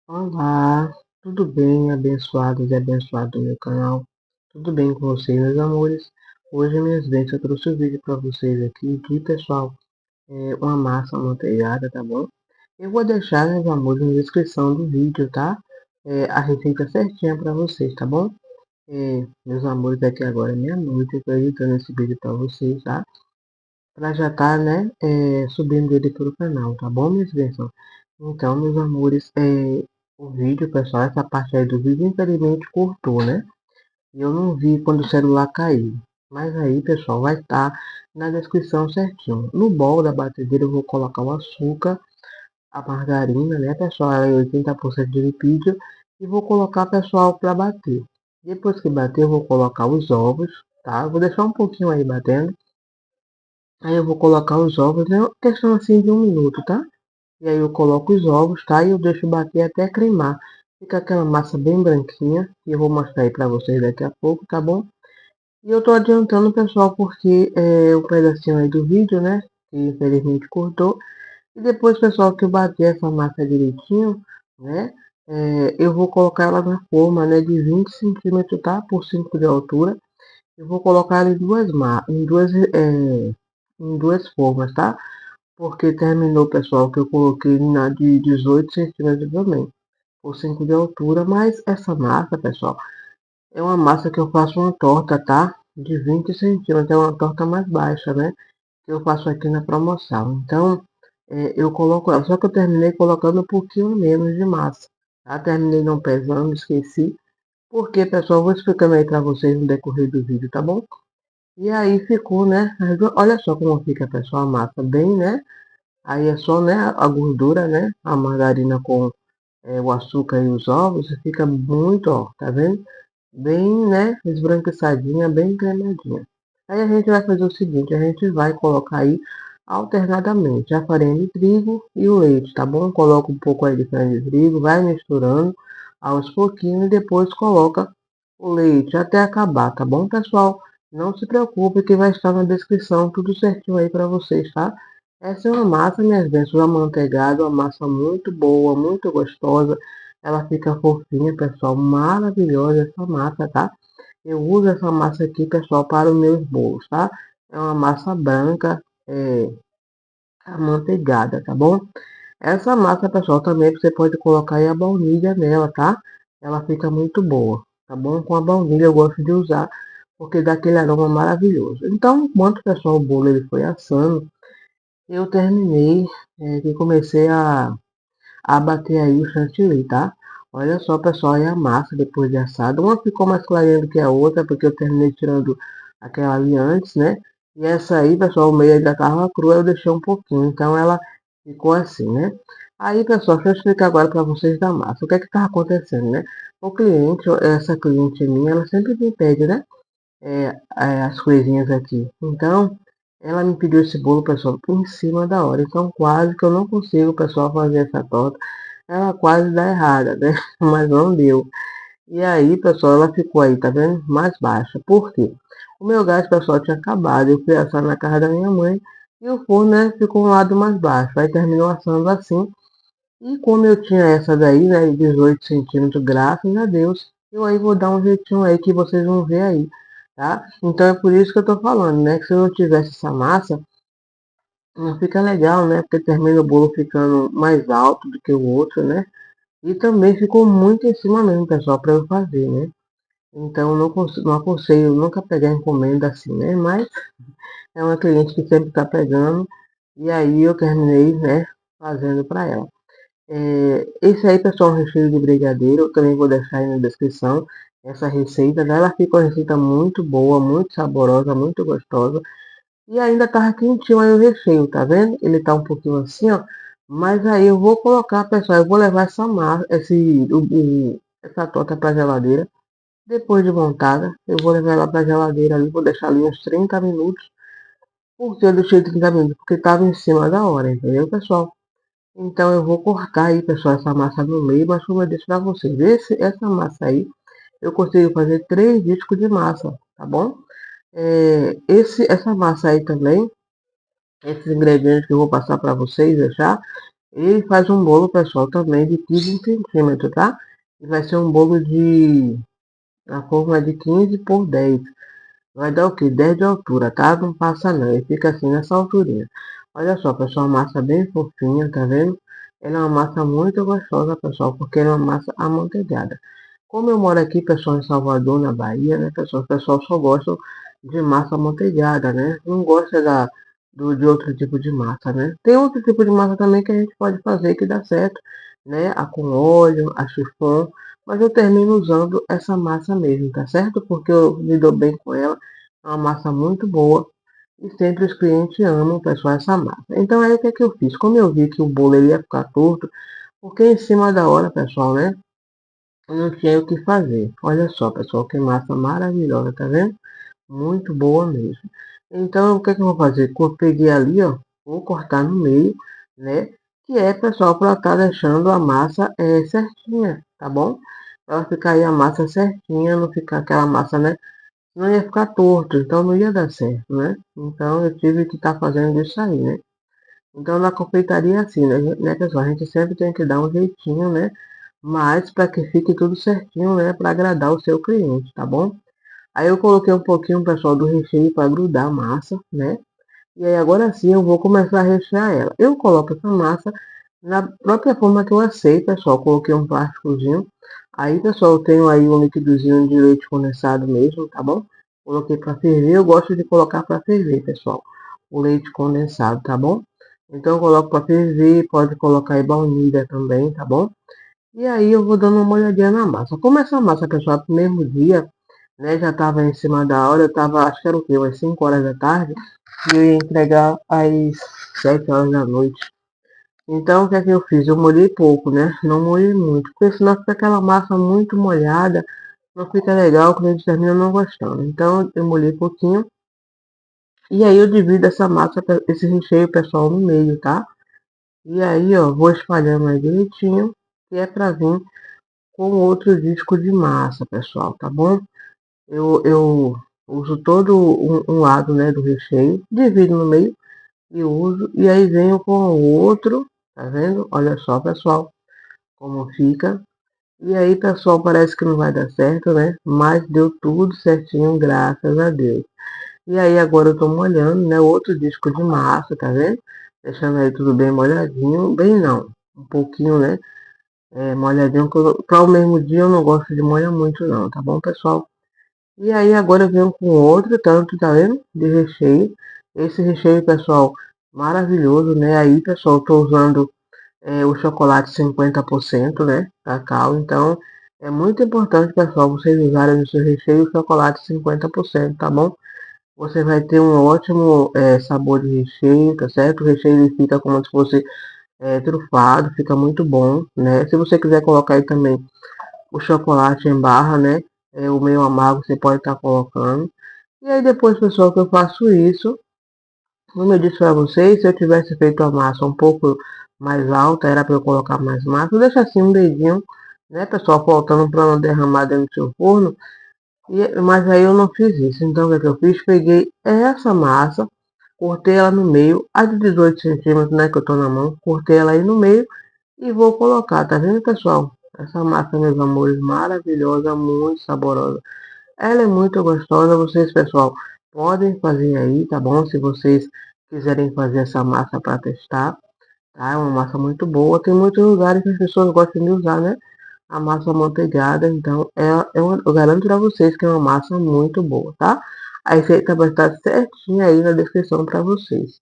Olá, tudo bem, abençoados e abençoado do meu canal? Tudo bem com vocês, meus amores? Hoje, minhas bênçãos, eu trouxe um vídeo para vocês aqui, pessoal, uma massa amanteigada, tá bom? Eu vou deixar, meus amores, na descrição do vídeo, tá? A receita certinha para vocês, tá bom? Meus amores, aqui agora é meia-noite, eu tô editando esse vídeo para vocês, tá? Para já tá, né, subindo ele para o canal, tá bom, minhas bênçãos? Então, meus amores, o vídeo, pessoal, essa parte aí do vídeo, infelizmente, cortou, né? E eu não vi quando o celular caiu. Mas aí, pessoal, vai estar na descrição certinho. No bol da batedeira eu vou colocar o açúcar, a margarina, né, pessoal? Ela é 80% de lipídio. E vou colocar, pessoal, para bater. Depois que bater, eu vou colocar os ovos, tá? Eu vou deixar um pouquinho aí batendo. Aí eu vou colocar os ovos, né? Questão assim de 1 minuto, tá? E aí eu coloco os ovos, tá? E eu deixo bater até cremar. Fica aquela massa bem branquinha. E eu vou mostrar aí pra vocês daqui a pouco, tá bom? E eu tô adiantando, pessoal, porque é um pedacinho aí do vídeo, né? Que infelizmente cortou. E depois, pessoal, que eu bater essa massa direitinho, né? Eu vou colocar ela na forma, né? De 20 centímetros, tá? Por 5 de altura. Eu vou colocar ela em duas formas, tá? Porque terminou, pessoal, que eu coloquei na de 18 centímetros também, por 5 de altura, mas essa massa, pessoal, é uma massa que eu faço uma torta, tá? De 20 centímetros, é uma torta mais baixa, né? Que eu faço aqui na promoção. Então, eu coloco ela, só que eu terminei colocando um pouquinho menos de massa, tá? Terminei não pesando, esqueci. Porque, pessoal, eu vou explicando aí pra vocês no decorrer do vídeo, tá bom? E aí ficou, né? Olha só como fica, pessoal, a massa bem, né? Aí é só, né, a gordura, né, a margarina com o açúcar e os ovos, fica muito, ó, tá vendo? Bem, né, esbranquiçadinha, bem cremadinha. Aí a gente vai fazer o seguinte, a gente vai colocar aí alternadamente a farinha de trigo e o leite, tá bom? Coloca um pouco aí de farinha de trigo, vai misturando aos pouquinhos e depois coloca o leite até acabar, tá bom, pessoal? Não se preocupe que vai estar na descrição tudo certinho aí para vocês, tá? Essa é uma massa, minhas bênçãos, amanteigada, uma massa muito boa, muito gostosa. Ela fica fofinha, pessoal, maravilhosa essa massa, tá? Eu uso essa massa aqui, pessoal, para os meus bolos, tá? É uma massa branca, amanteigada, tá bom? Essa massa, pessoal, também você pode colocar aí a baunilha nela, tá? Ela fica muito boa, tá bom? Com a baunilha eu gosto de usar, porque dá aquele aroma maravilhoso. Então, enquanto, pessoal, o bolo ele foi assando, eu terminei, e comecei a bater aí o chantilly, tá? Olha só, pessoal, aí a massa depois de assada. Uma ficou mais clarinha do que a outra, porque eu terminei tirando aquela ali antes, né? E essa aí, pessoal, o meio ainda tava crua, eu deixei um pouquinho. Então ela ficou assim, né? Aí, pessoal, deixa eu explicar agora para vocês da massa. O que é que tá acontecendo, né? O cliente, essa cliente minha, ela sempre me pede, né? As coisinhas aqui. Então, ela me pediu esse bolo, pessoal, por em cima da hora. Então, quase que eu não consigo, pessoal, fazer essa torta. Ela quase dá errada, né? Mas não deu. E aí, pessoal, ela ficou aí, tá vendo? Mais baixa. Por quê? O meu gás, pessoal, tinha acabado. Eu fui assar na casa da minha mãe. E o forno, né, ficou um lado mais baixo. Aí terminou assando assim. E como eu tinha essa daí, né, 18 centímetros, graças a Deus, eu aí vou dar um jeitinho aí que vocês vão ver aí, tá? Então é por isso que eu tô falando, né, que se eu não tivesse essa massa, não fica legal, né, porque termina o bolo ficando mais alto do que o outro, né? E também ficou muito em cima mesmo, pessoal, para eu fazer, né? Então eu não aconselho nunca pegar encomenda assim, né? Mas é uma cliente que sempre tá pegando, e aí eu terminei, né, fazendo para ela. Esse aí, pessoal, é um recheio de brigadeiro. Eu também vou deixar aí na descrição essa receita. Ela fica uma receita muito boa, muito saborosa, muito gostosa. E ainda tava quentinho aí o recheio, tá vendo? Ele tá um pouquinho assim, ó. Mas aí eu vou colocar, pessoal, eu vou levar essa massa, essa torta pra geladeira. Depois de montada, eu vou levar ela pra geladeira ali, vou deixar ali uns 30 minutos. Por que eu deixei 30 minutos? Porque tava em cima da hora, entendeu, pessoal? Então eu vou cortar aí, pessoal, essa massa no meio, mas como eu disse pra vocês, essa massa aí, eu consigo fazer 3 discos de massa, tá bom? Essa massa aí também, esses ingredientes que eu vou passar para vocês já, Ele faz um bolo, pessoal, também de 15 centímetros, tá? E vai ser um bolo na forma de 15 por 10. Vai dar o quê? 10 de altura, tá? Não passa não, ele fica assim nessa alturinha. Olha só, pessoal, massa bem fofinha, tá vendo? Ela é uma massa muito gostosa, pessoal, porque ela é uma massa amanteigada. Como eu moro aqui, pessoal, em Salvador, na Bahia, né, pessoal? O pessoal só gosta de massa amanteigada, né? Não gosta de outro tipo de massa, né? Tem outro tipo de massa também que a gente pode fazer que dá certo, né? A com óleo, a chiffon, mas eu termino usando essa massa mesmo, tá certo? Porque eu me dou bem com ela, é uma massa muito boa e sempre os clientes amam, pessoal, essa massa. Então aí o que é que eu fiz? Como eu vi que o bolo ele ia ficar torto, porque em cima da hora, pessoal, né? Eu não tinha o que fazer. Olha só, pessoal, que massa maravilhosa, tá vendo? Muito boa mesmo. Então, o que é que eu vou fazer? Eu peguei ali, ó, vou cortar no meio, né? Que é, pessoal, para estar deixando a massa certinha, tá bom? Ela ficar aí a massa certinha, não ficar aquela massa, né? Não ia ficar torto, então não ia dar certo, né? Então eu tive que estar fazendo isso aí, né? Então na confeitaria é assim, né, pessoal? A gente sempre tem que dar um jeitinho, né? Mas para que fique tudo certinho, né? Para agradar o seu cliente, tá bom? Aí eu coloquei um pouquinho, pessoal, do recheio para grudar a massa, né? E aí agora sim eu vou começar a rechear ela. Eu coloco essa massa na própria forma que eu assei, pessoal. Coloquei um plásticozinho. Aí, pessoal, eu tenho aí um liquidozinho de leite condensado mesmo, tá bom? Coloquei para ferver. Eu gosto de colocar para ferver, pessoal. O leite condensado, tá bom? Então eu coloco para ferver, pode colocar aí baunilha também, tá bom? E aí eu vou dando uma olhadinha na massa. Como essa massa, pessoal, no mesmo dia, né, já estava em cima da hora, eu estava, acho que era o quê? Umas 5 horas da tarde, e eu ia entregar às 7 horas da noite. Então, o que é que eu fiz? Eu molhei pouco, né? Não molhei muito, porque senão fica aquela massa muito molhada, não fica legal, o cliente termina não gostando. Então, eu molhei pouquinho, e aí eu divido essa massa, esse recheio, pessoal, no meio, tá? E aí, ó, vou espalhando aí direitinho, que é pra vir com outro disco de massa, pessoal, tá bom? Eu uso todo um lado, né, do recheio, divido no meio e uso, e aí venho com o outro, tá vendo? Olha só, pessoal, como fica. E aí, pessoal, parece que não vai dar certo, né? Mas deu tudo certinho, graças a Deus. E aí, agora eu tô molhando, né, outro disco de massa, tá vendo? Deixando aí tudo bem molhadinho, bem não, um pouquinho, né? Molhadinho, para o mesmo dia eu não gosto de molhar muito não, tá bom, pessoal? E aí agora eu venho com outro tanto, tá vendo? De recheio. Esse recheio, pessoal, maravilhoso, né? Aí, pessoal, eu tô usando o chocolate 50%, né? Cacau. Então, é muito importante, pessoal, vocês usarem no seu recheio o chocolate 50%, tá bom? Você vai ter um ótimo sabor de recheio, tá certo? O recheio ele fica como se fosse trufado, fica muito bom, né? Se você quiser colocar aí também o chocolate em barra, né? O meio amargo você pode estar colocando. E aí depois, pessoal, que eu faço isso, como eu disse para vocês, se eu tivesse feito a massa um pouco mais alta, era para eu colocar mais massa. Deixa assim um dedinho, né, pessoal, faltando para não derramar dentro do seu forno. Mas aí eu não fiz isso. Então o que, é que eu fiz? Peguei essa massa, cortei ela no meio, a de 18 centímetros, né, que eu tô na mão, cortei ela aí no meio e vou colocar, tá vendo, pessoal? Essa massa, meus amores, maravilhosa, muito saborosa. Ela é muito gostosa, vocês, pessoal, podem fazer aí, tá bom? Se vocês quiserem fazer essa massa para testar, tá? É uma massa muito boa. Tem muitos lugares que as pessoas gostam de usar, né? A massa amanteigada, então eu garanto para vocês que é uma massa muito boa, tá? A receita vai estar certinha aí na descrição para vocês.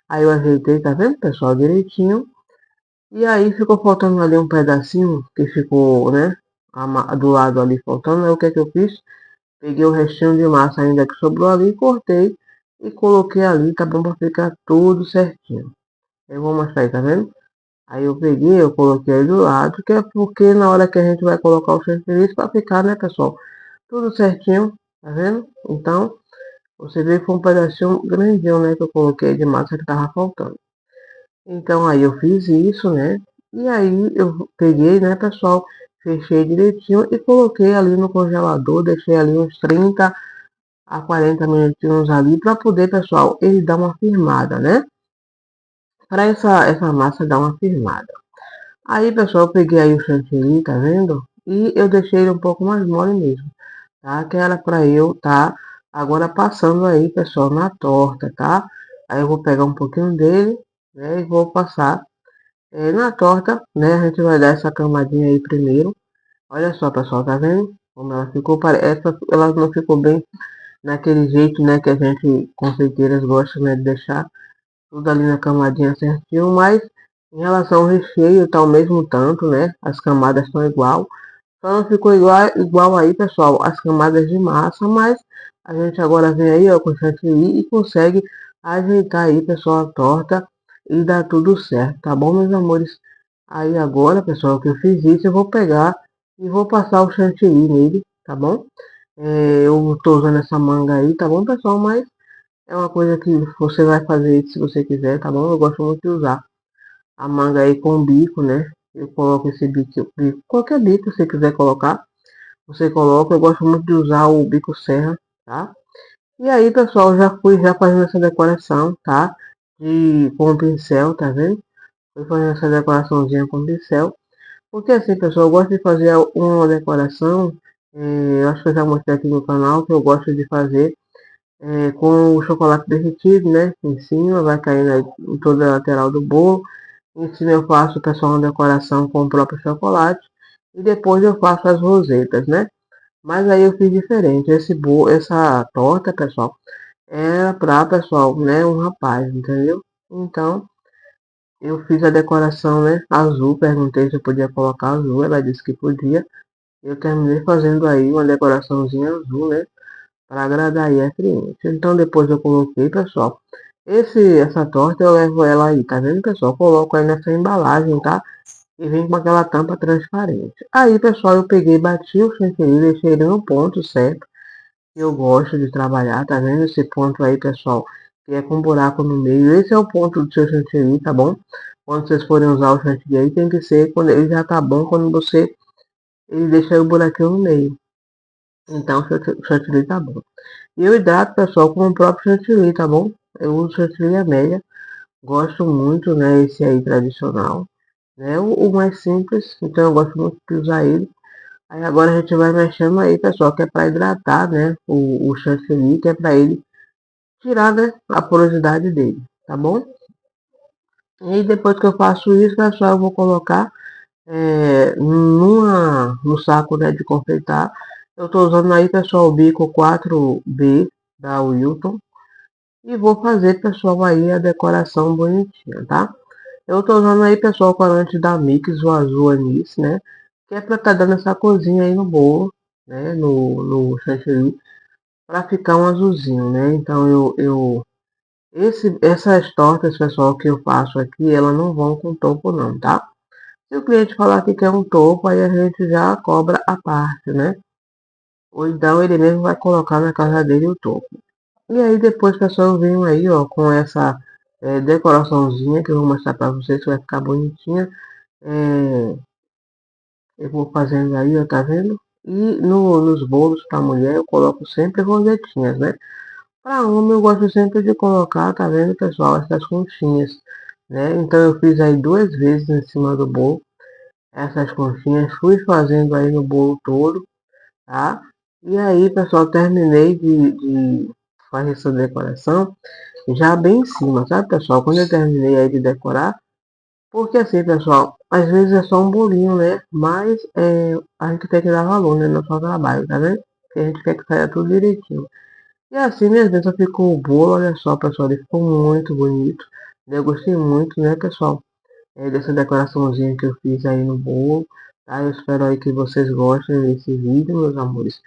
Aí eu ajeitei, tá vendo, pessoal, direitinho. E aí ficou faltando ali um pedacinho que ficou, né? Do lado ali faltando. Aí o que é que eu fiz? Peguei o restinho de massa ainda que sobrou ali, cortei e coloquei ali, tá bom? Pra ficar tudo certinho. Eu vou mostrar aí, tá vendo? Aí eu peguei, eu coloquei aí do lado, que é porque na hora que a gente vai colocar o chantilly pra ficar, né, pessoal? Tudo certinho, tá vendo? Então, você vê que foi um pedacinho grandinho, né, que eu coloquei de massa que tava faltando. Então aí eu fiz isso, né? E aí eu peguei, né, pessoal? Fechei direitinho e coloquei ali no congelador, deixei ali uns 30 a 40 minutinhos ali para poder, pessoal, ele dar uma firmada, né? para essa massa dar uma firmada. Aí, pessoal, eu peguei aí o chantilly, tá vendo? E eu deixei ele um pouco mais mole mesmo, tá? Que era para eu tá agora passando aí, pessoal, na torta, tá? Aí eu vou pegar um pouquinho dele, né? E vou passar na torta, né? A gente vai dar essa camadinha aí primeiro. Olha só, pessoal, tá vendo? Como ela ficou, essa, ela não ficou bem naquele jeito, né? Que a gente, confeiteiras, gosta, né? De deixar tudo ali na camadinha certinho, mas em relação ao recheio, tá o mesmo tanto, né? As camadas estão igual. Só não ficou igual aí, pessoal, as camadas de massa, mas a gente agora vem aí, ó, com chantilly e consegue ajeitar aí, pessoal, a torta e dá tudo certo, tá bom, meus amores? Aí agora, pessoal, que eu fiz isso, eu vou pegar e vou passar o chantilly nele, tá bom? Eu tô usando essa manga aí, tá bom, pessoal? Mas é uma coisa que você vai fazer se você quiser, tá bom? Eu gosto muito de usar a manga aí com bico, né? Eu coloco esse bico, qualquer bico que você quiser colocar, você coloca. Eu gosto muito de usar o bico serra, tá? E aí, pessoal, já fui já fazendo essa decoração, tá? Com o pincel, tá vendo? Fui fazendo essa decoraçãozinha com o pincel. Porque assim, pessoal, eu gosto de fazer uma decoração, eu acho que eu já mostrei aqui no canal, que eu gosto de fazer com o chocolate derretido, né? Em cima, vai caindo aí em toda a lateral do bolo. Em cima eu faço, pessoal, uma decoração com o próprio chocolate. E depois eu faço as rosetas, né? Mas aí eu fiz diferente. Esse bolo, essa torta, pessoal, era pra, pessoal, né? Um rapaz, entendeu? Então, eu fiz a decoração, né? Azul. Perguntei se eu podia colocar azul. Ela disse que podia. Eu terminei fazendo aí uma decoraçãozinha azul, né? Para agradar aí a cliente. Então depois eu coloquei, pessoal. Essa torta eu levo ela aí, tá vendo, pessoal? Coloco aí nessa embalagem, tá? E vem com aquela tampa transparente. Aí, pessoal, eu peguei, bati o chantilly, deixei ele no ponto certo. Que eu gosto de trabalhar, tá vendo esse ponto aí, pessoal? Que é com buraco no meio. Esse é o ponto do seu chantilly, tá bom? Quando vocês forem usar o chantilly aí, tem que ser quando ele já tá bom, quando você ele deixa aí o buraquinho no meio. Então, o chantilly tá bom. E eu hidrato, pessoal, com o próprio chantilly, tá bom? Eu uso chantilly Amélia. Gosto muito, né? Esse aí tradicional. Né? O mais simples, então eu gosto muito de usar ele. Aí agora a gente vai mexendo aí, pessoal, que é para hidratar, né? O chantilly, que é para ele tirar, né, a porosidade dele, tá bom? E depois que eu faço isso, pessoal, eu vou colocar no saco, né, de confeitar. Eu tô usando aí, pessoal, o bico 4B da Wilton. E vou fazer, pessoal, aí a decoração bonitinha, tá? Eu tô usando aí, pessoal, o corante da Mix, o azul anis, né? Que é pra tá dando essa corzinha aí no bolo, né? No chantilly, pra ficar um azulzinho, né? Então essas tortas, pessoal, que eu faço aqui, elas não vão com topo não, tá? Se o cliente falar que quer um topo, aí a gente já cobra a parte, né? Ou então ele mesmo vai colocar na casa dele o topo. E aí depois, pessoal, eu venho aí, ó, com essa decoraçãozinha que eu vou mostrar pra vocês, que vai ficar bonitinha. É, eu vou fazendo aí, ó, tá vendo? E nos bolos pra mulher eu coloco sempre rosetinhas, né? Pra homem eu gosto sempre de colocar, tá vendo, pessoal, essas conchinhas, né? Então eu fiz aí 2 vezes em cima do bolo, essas conchinhas, fui fazendo aí no bolo todo, tá? E aí, pessoal, terminei de fazer essa decoração já bem em cima, sabe, pessoal? Quando eu terminei aí de decorar, porque assim, pessoal, às vezes é só um bolinho, né? Mas a gente tem que dar valor, né, no nosso trabalho, tá vendo? Porque a gente quer que saia tudo direitinho. E assim, às vezes ficou o bolo, olha só, pessoal, ele ficou muito bonito. Eu gostei muito, né, pessoal, dessa decoraçãozinha que eu fiz aí no bolo, tá? Eu espero aí que vocês gostem desse vídeo, meus amores.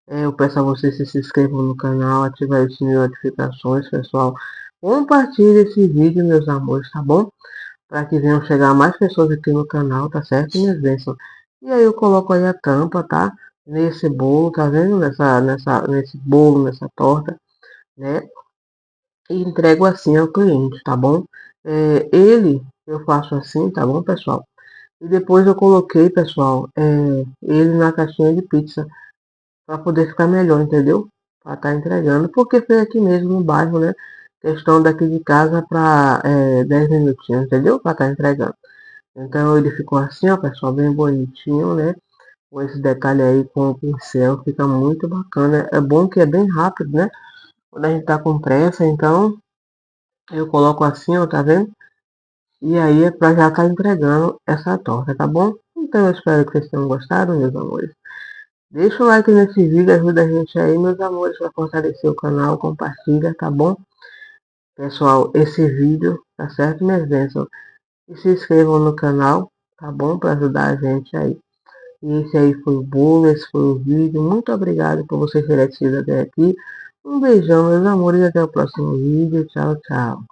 Eu peço a vocês que se inscrevam no canal, ativar o sininho de notificações, pessoal. Compartilhe esse vídeo, meus amores, tá bom? Para que venham chegar mais pessoas aqui no canal, tá certo? Minhas bênçãos. E aí eu coloco aí a tampa, tá? Nesse bolo, tá vendo? Nesse bolo, nessa torta, né? E entrego assim ao cliente, tá bom? Eu faço assim, tá bom, pessoal? E depois eu coloquei, pessoal, ele na caixinha de pizza para poder ficar melhor, entendeu? Para estar entregando, porque foi aqui mesmo no bairro, né? questão daqui de casa para 10 minutinhos, entendeu? Para estar entregando. Então ele ficou assim, ó, pessoal, bem bonitinho, né? Com esse detalhe aí com o pincel, fica muito bacana. É bom que é bem rápido, né? Quando a gente tá com pressa, então eu coloco assim, ó, tá vendo? E aí é pra já estar entregando essa torta, tá bom? Então eu espero que vocês tenham gostado, meus amores. Deixa o like nesse vídeo, ajuda a gente aí, meus amores, para fortalecer o canal, compartilha, tá bom? Pessoal, esse vídeo, tá certo, minhas bênçãos? E se inscrevam no canal, tá bom? Para ajudar a gente aí. E esse aí foi o bolo, esse foi o vídeo. Muito obrigado por vocês terem assistido até aqui. Um beijão, meus amores, e até o próximo vídeo. Tchau, tchau.